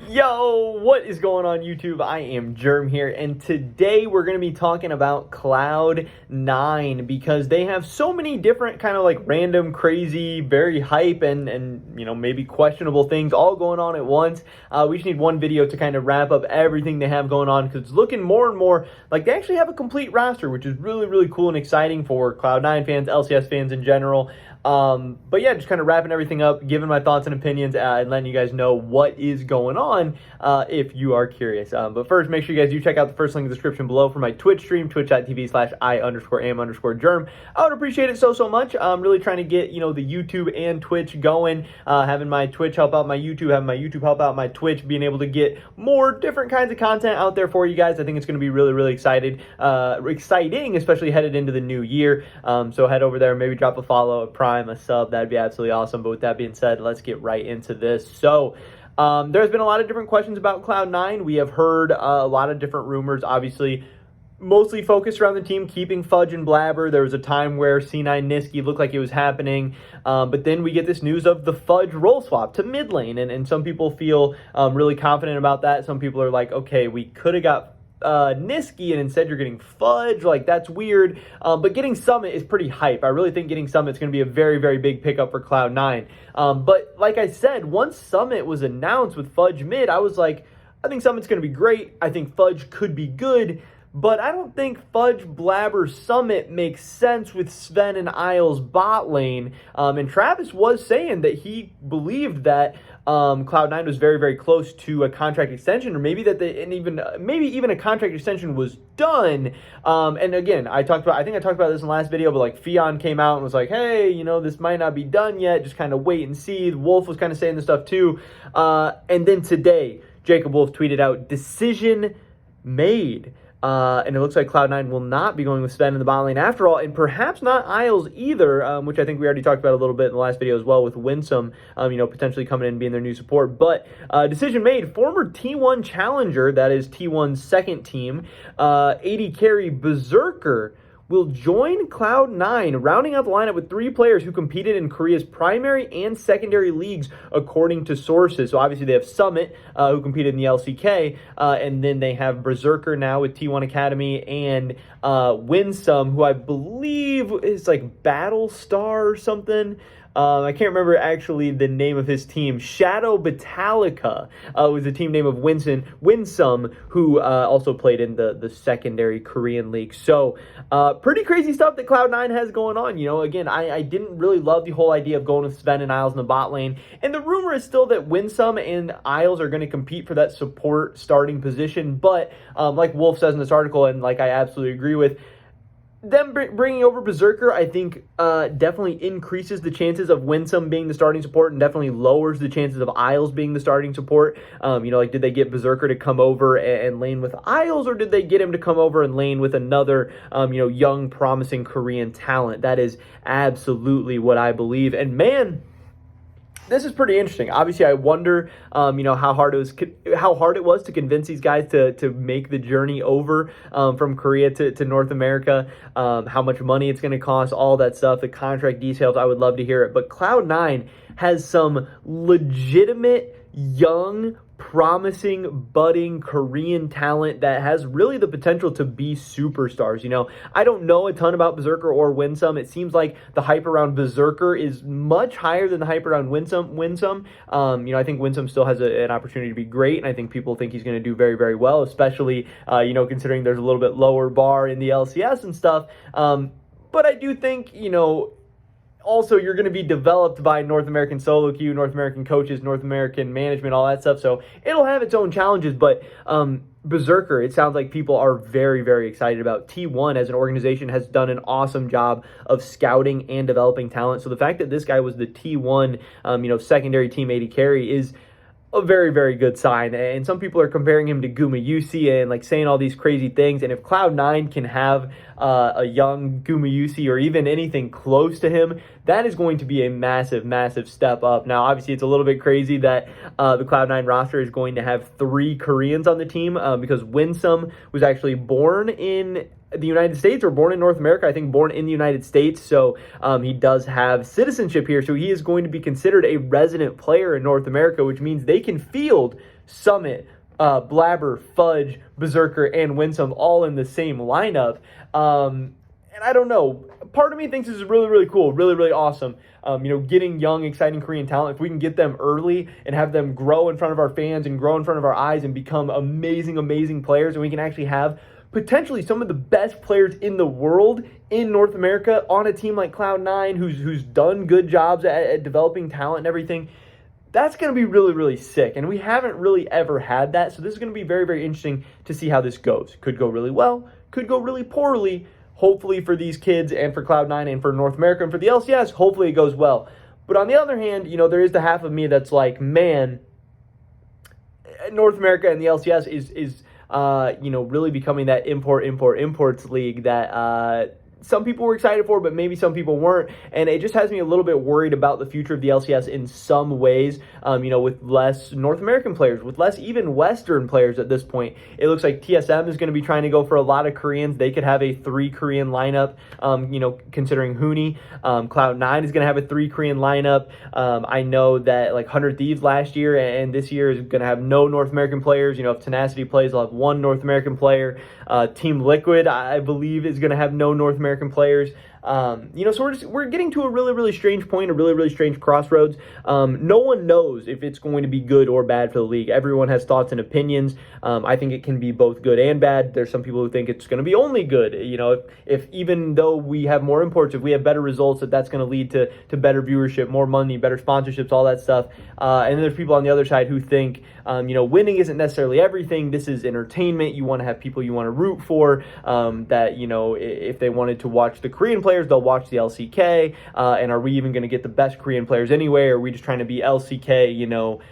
Yo, what is going on YouTube? I am Germ here, and today we're going to be talking about Cloud9 because they have so many different kind of like random, crazy, very hype and maybe questionable things all going on at once. We just need one video to kind of wrap up everything they have going on because it's looking more and more like they actually have a complete roster, which is really, really cool and exciting for Cloud9 fans, LCS fans in general. But yeah, just kind of wrapping everything up, giving my thoughts and opinions, and letting you guys know what is going on if you are curious. But first, make sure you guys do check out the first link in the description below for my Twitch stream, twitch.tv/I_am_germ. I would appreciate it so much. I'm really trying to get, the YouTube and Twitch going, having my Twitch help out my YouTube, having my YouTube help out my Twitch, being able to get more different kinds of content out there for you guys. I think it's going to be really, really exciting, especially headed into the new year. So head over there, maybe drop a follow, a prime, a sub. That'd be absolutely awesome. But with that being said, let's get right into this. So there's been a lot of different questions about Cloud9. We have heard a lot of different rumors, obviously mostly focused around the team keeping Fudge and Blabber. There was a time where C9 Niski looked like it was happening, but then we get this news of the Fudge role swap to mid lane, and some people feel really confident about that. Some people are like, okay, we could have got Niski and instead you're getting Fudge, like that's weird. But getting Summit is pretty hype. I really think getting Summit is going to be a very, very big pickup for Cloud9. But like I said, once Summit was announced with Fudge mid, I was like, I think Summit's going to be great. I think Fudge could be good. But I don't think Fudge, Blabber, Summit makes sense with Sven and Isles bot lane. And Travis was saying that he believed that Cloud9 was very, very close to a contract extension, or maybe that maybe even a contract extension was done. And again, I think I talked about this in the last video, but like Fion came out and was like, hey, this might not be done yet. Just kind of wait and see. Wolf was kind of saying this stuff too. And then today, Jacob Wolf tweeted out, decision made. And it looks like Cloud9 will not be going with Sven in the bot lane after all, and perhaps not Isles either, which I think we already talked about a little bit in the last video as well with Winsome, potentially coming in and being their new support. But decision made, former T1 challenger, that is T1's second team, AD carry Berserker, will join Cloud9, rounding out the lineup with 3 players who competed in Korea's primary and secondary leagues, according to sources. So obviously they have Summit, who competed in the LCK, and then they have Berserker now with T1 Academy, and Winsome, who I believe is like Battlestar or something. I can't remember actually the name of his team. Shadow Battalica was the team name of Winsome, who also played in the secondary Korean league. So pretty crazy stuff that Cloud9 has going on. Again, I didn't really love the whole idea of going with Sven and Isles in the bot lane. And the rumor is still that Winsome and Isles are going to compete for that support starting position. But like Wolf says in this article, and like I absolutely agree with, them bringing over Berserker, I think, definitely increases the chances of Winsome being the starting support and definitely lowers the chances of Isles being the starting support. Did they get Berserker to come over and lane with Isles, or did they get him to come over and lane with another, young, promising Korean talent? That is absolutely what I believe. And man, this is pretty interesting. Obviously, I wonder, how hard it was to convince these guys to make the journey over from Korea to North America. How much money it's going to cost, all that stuff, the contract details. I would love to hear it. But Cloud9 has some legitimate, young, promising, budding Korean talent that has really the potential to be superstars. I don't know a ton about Berserker or Winsome. It seems like the hype around Berserker is much higher than the hype around Winsome. I think Winsome still has an opportunity to be great, and I think people think he's going to do very, very well, especially, considering there's a little bit lower bar in the LCS and stuff. But I do think, also, you're going to be developed by North American solo queue, North American coaches, North American management, all that stuff. So it'll have its own challenges. But Berserker, it sounds like people are very, very excited about. T1 as an organization has done an awesome job of scouting and developing talent. So the fact that this guy was the T1, secondary team AD carry is a very, very good sign. And some people are comparing him to Gumayusi and like saying all these crazy things. And if Cloud9 can have a young Gumayusi or even anything close to him, that is going to be a massive, massive step up. Now, obviously, it's a little bit crazy that the Cloud9 roster is going to have 3 Koreans on the team because Winsome was actually born in the United States or born in North America. I think born in the United States. So he does have citizenship here. So he is going to be considered a resident player in North America, which means they can field Summit, Blabber, Fudge, Berserker, and Winsome all in the same lineup. And I don't know. Part of me thinks this is really, really cool, really, really awesome. Getting young, exciting Korean talent, if we can get them early and have them grow in front of our fans and grow in front of our eyes and become amazing, amazing players, and we can actually have potentially some of the best players in the world in North America on a team like Cloud9 who's done good jobs at developing talent and everything. That's going to be really, really sick. And we haven't really ever had that. So this is going to be very, very interesting to see how this goes. Could go really well, could go really poorly. Hopefully for these kids and for Cloud9 and for North America and for the LCS, hopefully it goes well. But on the other hand, there is the half of me that's like, man, North America and the LCS is really becoming that imports league that some people were excited for, but maybe some people weren't. And it just has me a little bit worried about the future of the LCS in some ways, with less North American players, with less even Western players at this point. It looks like TSM is going to be trying to go for a lot of Koreans. They could have a 3 Korean lineup, considering Huni. Cloud9 is going to have a 3 Korean lineup. I know that like 100 Thieves last year and this year is going to have no North American players. If Tenacity plays, they'll have 1 North American player. Team Liquid, I believe, is going to have no North American players. So we're getting to a really, really strange point, a really, really strange crossroads. No one knows if it's going to be good or bad for the league. Everyone has thoughts and opinions. I think it can be both good and bad. There's some people who think it's going to be only good. If even though we have more imports, if we have better results, that's going to lead to better viewership, more money, better sponsorships, all that stuff. And then there's people on the other side who think, winning isn't necessarily everything. This is entertainment. You want to have people you want to root for, that, if they wanted to watch the Korean players, they'll watch the LCK, and are we even going to get the best Korean players anyway? Or are we just trying to be LCK,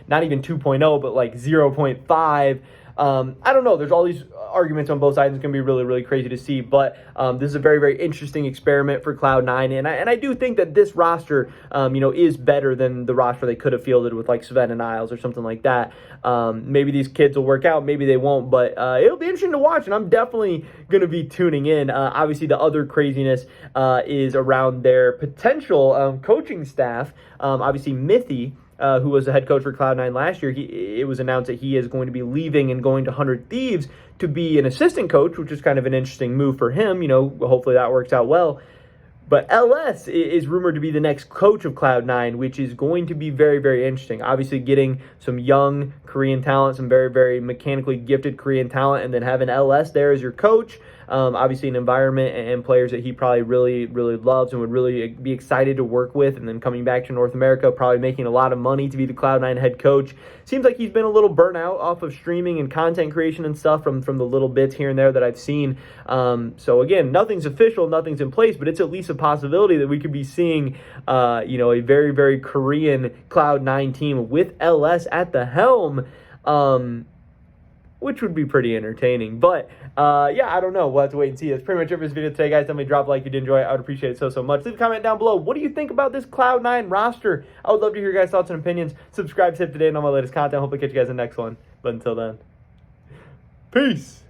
not even 2.0, but like 0.5? I don't know. There's all these arguments on both sides. It's going to be really, really crazy to see. But this is a very, very interesting experiment for Cloud9. And I do think that this roster, is better than the roster they could have fielded with like Sven and Niles or something like that. Maybe these kids will work out. Maybe they won't. But it'll be interesting to watch. And I'm definitely going to be tuning in. Obviously, the other craziness is around their potential coaching staff. Obviously, Mithy, who was the head coach for Cloud9 last year, it was announced that he is going to be leaving and going to 100 Thieves to be an assistant coach, which is kind of an interesting move for him. Hopefully that works out well. But LS is rumored to be the next coach of Cloud9, which is going to be very, very interesting. Obviously, getting some young Korean talent, some very, very mechanically gifted Korean talent, and then having LS there as your coach. Obviously, an environment and players that he probably really, really loves and would really be excited to work with. And then coming back to North America, probably making a lot of money to be the Cloud9 head coach. Seems like he's been a little burnt out off of streaming and content creation and stuff from the little bits here and there that I've seen. So again, nothing's official, nothing's in place, but it's at least a possibility that we could be seeing, a very, very Korean Cloud9 team with LS at the helm. Which would be pretty entertaining. But, I don't know. We'll have to wait and see. That's pretty much it for this video today, guys. Definitely drop a like if you did enjoy it. I would appreciate it so much. Leave a comment down below. What do you think about this Cloud9 roster? I would love to hear your guys' thoughts and opinions. Subscribe to today and all my latest content. Hopefully catch you guys in the next one. But until then, peace.